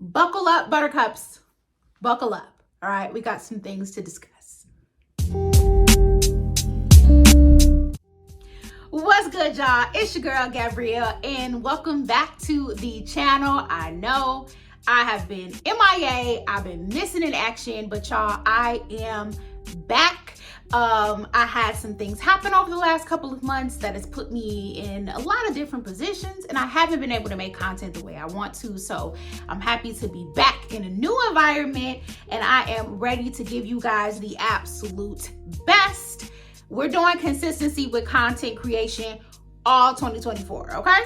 Buckle up, buttercups. Buckle up. All right, we got some things to discuss. What's good, y'all? It's your girl, Gabrielle, and welcome back to the channel. I know I have been MIA. I've been missing in action, but y'all, I am back. I had some things happen over the last couple of months that has put me in a lot of different positions, and I haven't been able to make content the way I want to. So I'm happy to be back in a new environment, and I am ready to give you guys the absolute best. We're doing consistency with content creation all 2024, okay?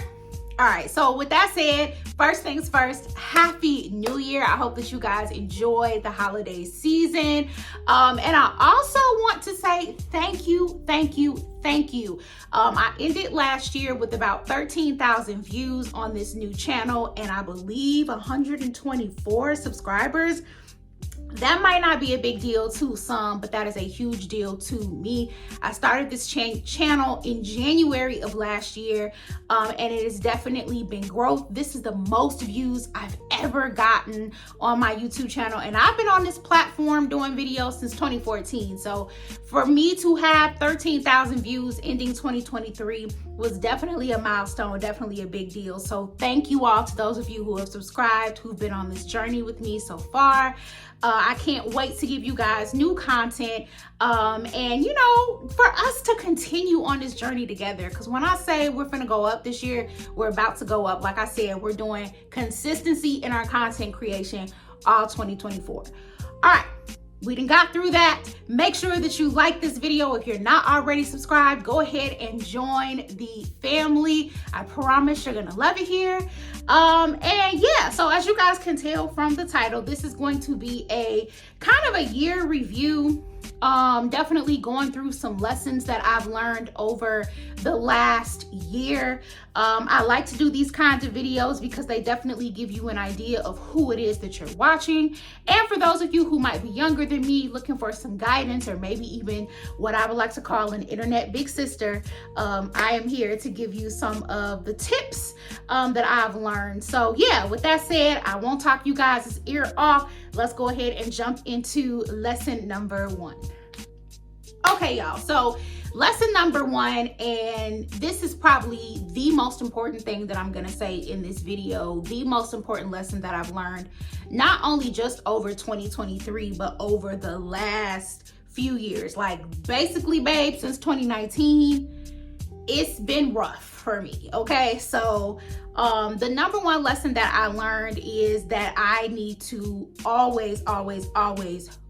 All right, so with that said, first things first, Happy New Year. I hope that you guys enjoy the holiday season. And I also want to say thank you. I ended last year with about 13,000 views on this new channel, and I believe 124 subscribers. That might not be a big deal to some, but that is a huge deal to me. I started this channel in January of last year, and it has definitely been growth. This is the most views I've ever gotten on my YouTube channel, and I've been on this platform doing videos since 2014. So for me to have 13,000 views ending 2023 was definitely a milestone, definitely a big deal. So thank you all to those of you who have subscribed, who've been on this journey with me so far. I can't wait to give you guys new content and, you know, for us to continue on this journey together. Because when I say we're gonna go up this year, we're about to go up. Like I said, we're doing consistency in our content creation all 2024. All right. We done got through that. Make sure that you like this video. If you're not already subscribed, go ahead and join the family. I promise you're gonna love it here. And yeah, so as you guys can tell from the title, this is going to be a kind of a year review. Definitely going through some lessons that I've learned over the last year. I like to do these kinds of videos because they definitely give you an idea of who it is that you're watching. And for those of you who might be younger than me, looking for some guidance, or maybe even what I would like to call an internet big sister, I am here to give you some of the tips that I've learned. So yeah, with that said, I won't talk you guys' ear off. Let's go ahead and jump into lesson number 1. Okay, y'all, so lesson number 1, and this is probably the most important thing that I'm gonna say in this video, the most important lesson that I've learned, not only just over 2023, but over the last few years. Like basically, babe, since 2019, it's been rough for me, okay? So the number 1 lesson that I learned is that I need to always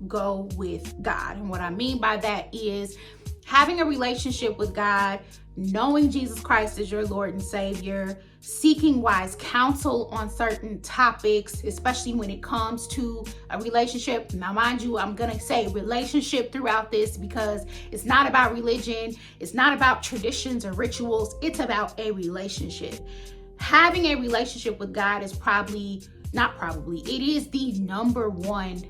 go with God. And what I mean by that is having a relationship with God, knowing Jesus Christ as your Lord and Savior, seeking wise counsel on certain topics, especially when it comes to a relationship. Now, mind you, I'm gonna say relationship throughout this because it's not about religion, it's not about traditions or rituals, it's about a relationship. Having a relationship with God is it is the number 1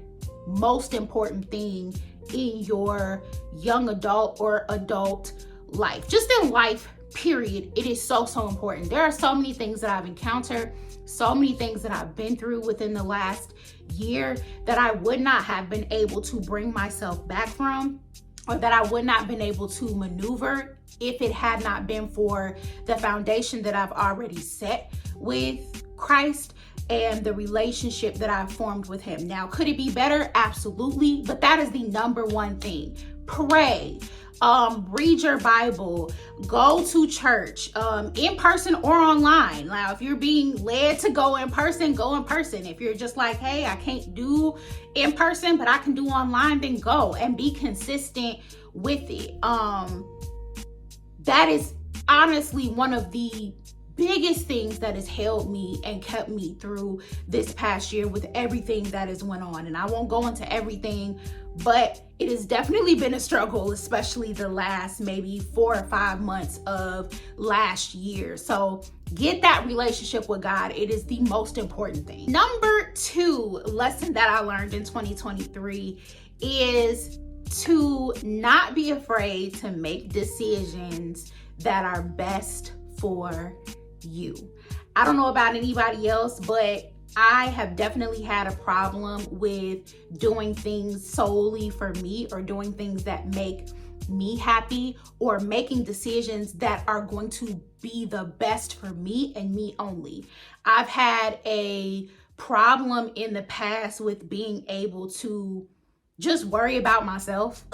most important thing in your young adult or adult life, just in life, period. It is so important. There are so many things that I've encountered, so many things that I've been through within the last year that I would not have been able to bring myself back from, or that I would not have been able to maneuver if it had not been for the foundation that I've already set with Christ and the relationship that I've formed with him. Now, could it be better? Absolutely. But that is the number 1 thing. Pray, read your Bible, go to church, in person or online. Now, if you're being led to go in person, go in person. If you're just like, hey, I can't do in person, but I can do online, then go and be consistent with it. That is honestly one of the biggest things that has held me and kept me through this past year with everything that has went on. And I won't go into everything, but it has definitely been a struggle, especially the last maybe 4 or 5 months of last year. So get that relationship with God. It is the most important thing. Number 2 lesson that I learned in 2023 is to not be afraid to make decisions that are best for you. I don't know about anybody else, but I have definitely had a problem with doing things solely for me, or doing things that make me happy, or making decisions that are going to be the best for me and me only. I've had a problem in the past with being able to just worry about myself.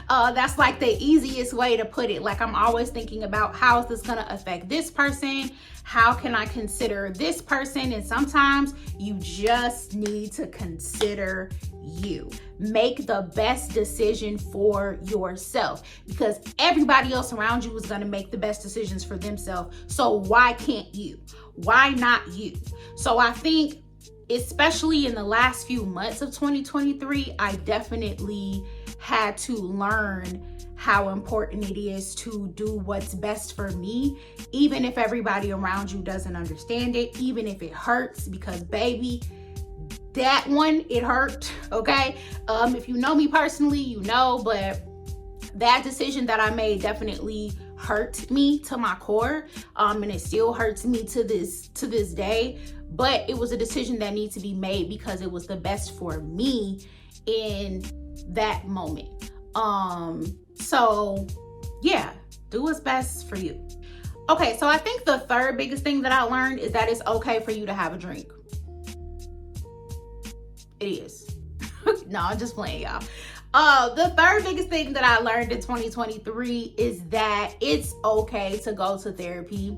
That's like the easiest way to put it. Like, I'm always thinking about, how is this gonna affect this person? How can I consider this person? And sometimes you just need to consider you. Make the best decision for yourself, because everybody else around you is gonna make the best decisions for themselves. So why can't you? Why not you? So I think, especially in the last few months of 2023, I definitely had to learn how important it is to do what's best for me, even if everybody around you doesn't understand it, even if it hurts, because baby, that one, it hurt, okay? If you know me personally, you know, but that decision that I made definitely hurt me to my core, and it still hurts me to this day. But it was a decision that needed to be made because it was the best for me in that moment. So yeah, do what's best for you. Okay, so I think the third biggest thing that I learned is that it's okay for you to have a drink. It is. No, I'm just playing, y'all. The third biggest thing that I learned in 2023 is that it's okay to go to therapy.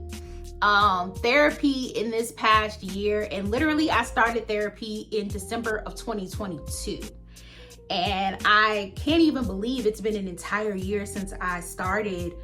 Therapy in this past year, and literally I started therapy in December of 2022. And I can't even believe it's been an entire year since I started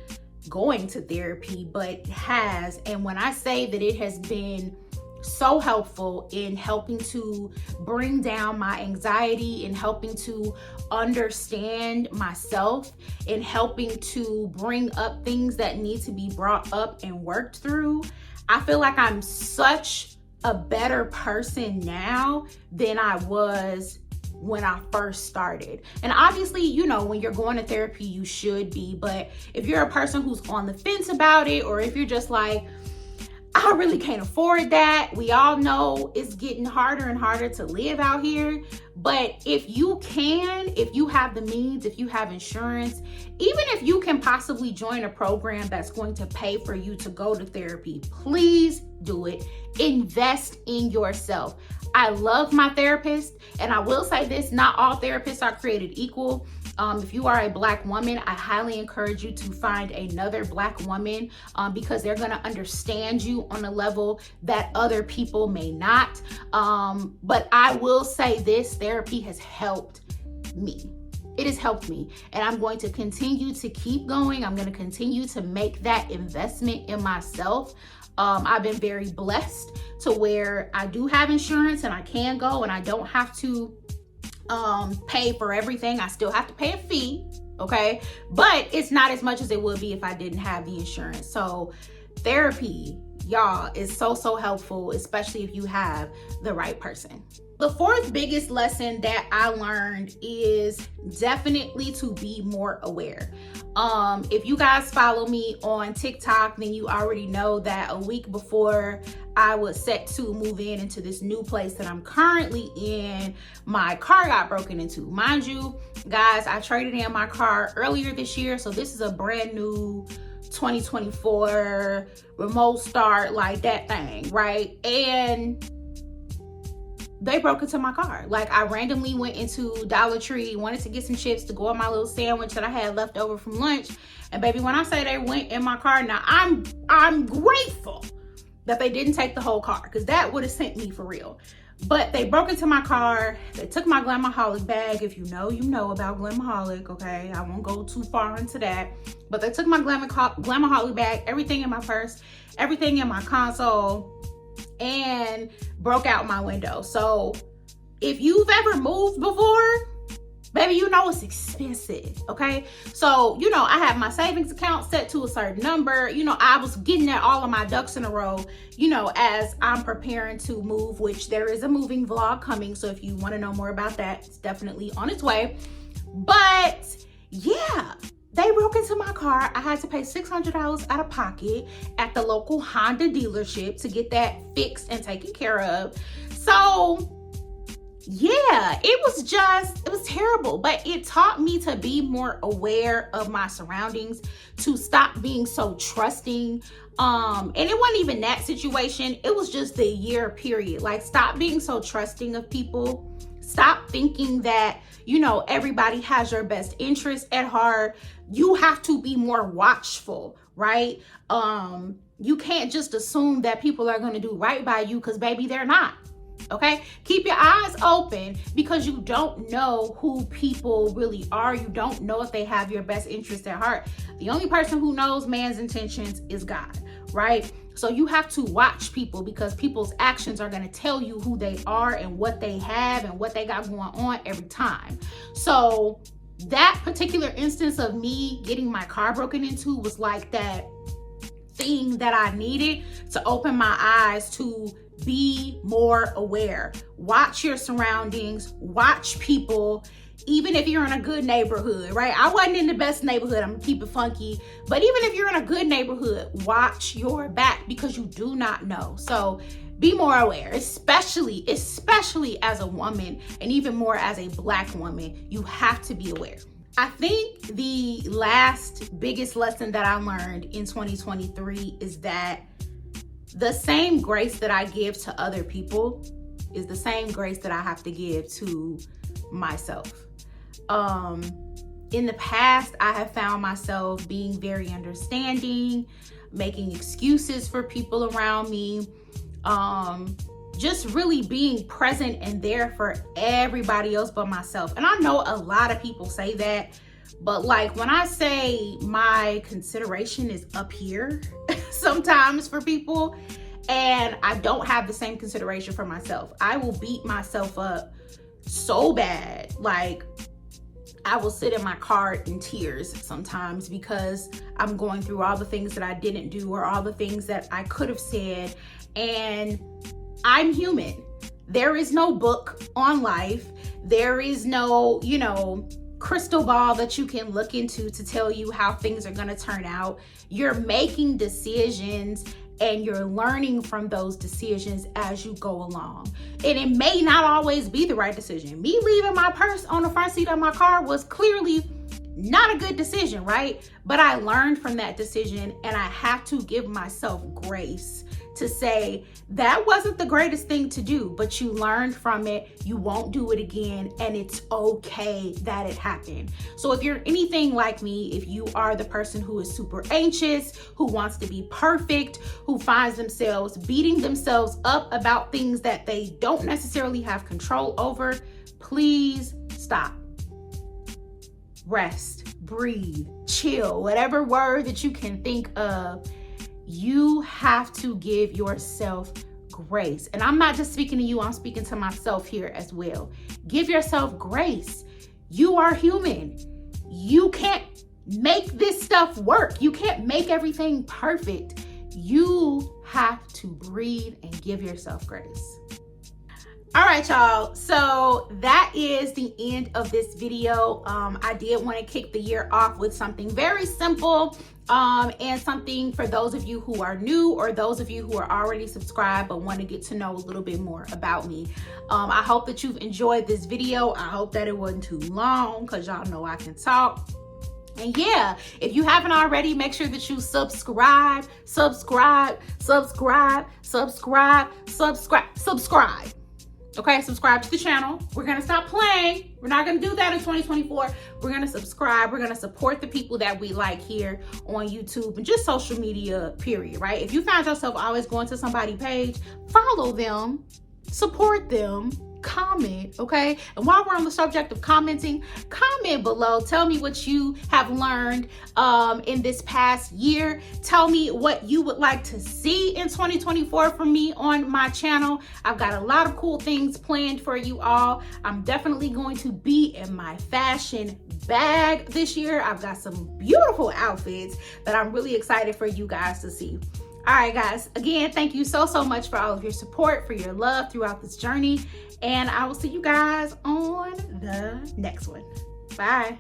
going to therapy, but it has. And when I say that it has been so helpful in helping to bring down my anxiety, in helping to understand myself, in helping to bring up things that need to be brought up and worked through, I feel like I'm such a better person now than I was when I first started. And obviously, you know, when you're going to therapy, you should be, but if you're a person who's on the fence about it, or if you're just like, I really can't afford that. We all know it's getting harder and harder to live out here. But if you can, if you have the means, if you have insurance, even if you can possibly join a program that's going to pay for you to go to therapy, please do it. Invest in yourself. I love my therapist, and I will say this, not all therapists are created equal. If you are a Black woman, I highly encourage you to find another Black woman, because they're going to understand you on a level that other people may not. But I will say this, therapy has helped me. It has helped me, and I'm going to continue to keep going. I'm going to continue to make that investment in myself. I've been very blessed to where I do have insurance and I can go, and I don't have to pay for everything. I still have to pay a fee, okay? But it's not as much as it would be if I didn't have the insurance. So therapy, y'all, is so helpful, especially if you have the right person. The fourth biggest lesson that I learned is definitely to be more aware. If you guys follow me on TikTok, then you already know that a week before I was set to move into this new place that I'm currently in, my car got broken into. Mind you, guys, I traded in my car earlier this year, so this is a brand new 2024 remote start, like that thing, right? And they broke into my car. Like, I randomly went into Dollar Tree, wanted to get some chips to go on my little sandwich that I had left over from lunch. And baby, when I say they went in my car, now I'm grateful that they didn't take the whole car, because that would have sent me for real. But they broke into my car. They took my Glamaholic bag. If you know, you know about Glamaholic, okay? I won't go too far into that. But they took my Glamaholic bag, everything in my purse, everything in my console, and broke out my window. So if you've ever moved before, baby, you know it's expensive, okay? So, you know, I have my savings account set to a certain number. You know, I was getting at all of my ducks in a row, you know, as I'm preparing to move, which there is a moving vlog coming. So if you want to know more about that, it's definitely on its way. But yeah, they broke into my car. I had to pay $600 out of pocket at the local Honda dealership to get that fixed and taken care of. So yeah, it was terrible, but it taught me to be more aware of my surroundings, to stop being so trusting. And it wasn't even that situation. It was just the year period. Like, stop being so trusting of people. Stop thinking that, you know, everybody has your best interest at heart. You have to be more watchful, right? You can't just assume that people are going to do right by you, because baby, they're not. Okay, keep your eyes open, because you don't know who people really are. You don't know if they have your best interest at heart. The only person who knows man's intentions is God, right? So you have to watch people, because people's actions are going to tell you who they are and what they have and what they got going on every time. So that particular instance of me getting my car broken into was like that thing that I needed to open my eyes to be more aware. Watch your surroundings, watch people, even if you're in a good neighborhood, right? I wasn't in the best neighborhood, I'm gonna keep it funky, but even if you're in a good neighborhood, watch your back, because you do not know. So be more aware, especially as a woman, and even more as a Black woman. You have to be aware. I think the last biggest lesson that I learned in 2023 is that the same grace that I give to other people is the same grace that I have to give to myself. In the past, I have found myself being very understanding, making excuses for people around me, just really being present and there for everybody else but myself. And I know a lot of people say that, but like, when I say my consideration is up here sometimes for people, and I don't have the same consideration for myself, I will beat myself up so bad. Like, I will sit in my car in tears sometimes, because I'm going through all the things that I didn't do, or all the things that I could have said. And I'm human. There is no book on life. There is no, you know, crystal ball that you can look into to tell you how things are going to turn out. You're making decisions, and you're learning from those decisions as you go along. And it may not always be the right decision. Me leaving my purse on the front seat of my car was clearly not a good decision, right? But I learned from that decision, and I have to give myself grace to say that wasn't the greatest thing to do, but you learned from it. You won't do it again, and it's okay that it happened. So if you're anything like me, if you are the person who is super anxious, who wants to be perfect, who finds themselves beating themselves up about things that they don't necessarily have control over, please stop. Rest, breathe, chill, whatever word that you can think of. You have to give yourself grace. And I'm not just speaking to you, I'm speaking to myself here as well. Give yourself grace. You are human. You can't make this stuff work. You can't make everything perfect. You have to breathe and give yourself grace. All right, y'all. So that is the end of this video. I did want to kick the year off with something very simple, and something for those of you who are new, or those of you who are already subscribed but want to get to know a little bit more about me. I hope that you've enjoyed this video. I hope that it wasn't too long, because y'all know I can talk. And yeah, if you haven't already, make sure that you subscribe. Okay, subscribe to the channel. We're gonna stop playing. We're not gonna do that in 2024. We're gonna subscribe. We're gonna support the people that we like here on YouTube and just social media, period, right? If you find yourself always going to somebody's page, follow them, support them, comment, okay? And while we're on the subject of commenting, comment below. Tell me what you have learned in this past year. Tell me what you would like to see in 2024 from me on my channel. I've got a lot of cool things planned for you all. I'm definitely going to be in my fashion bag this year. I've got some beautiful outfits that I'm really excited for you guys to see. All right, guys, again, thank you so much for all of your support, for your love throughout this journey. And I will see you guys on the next one. Bye.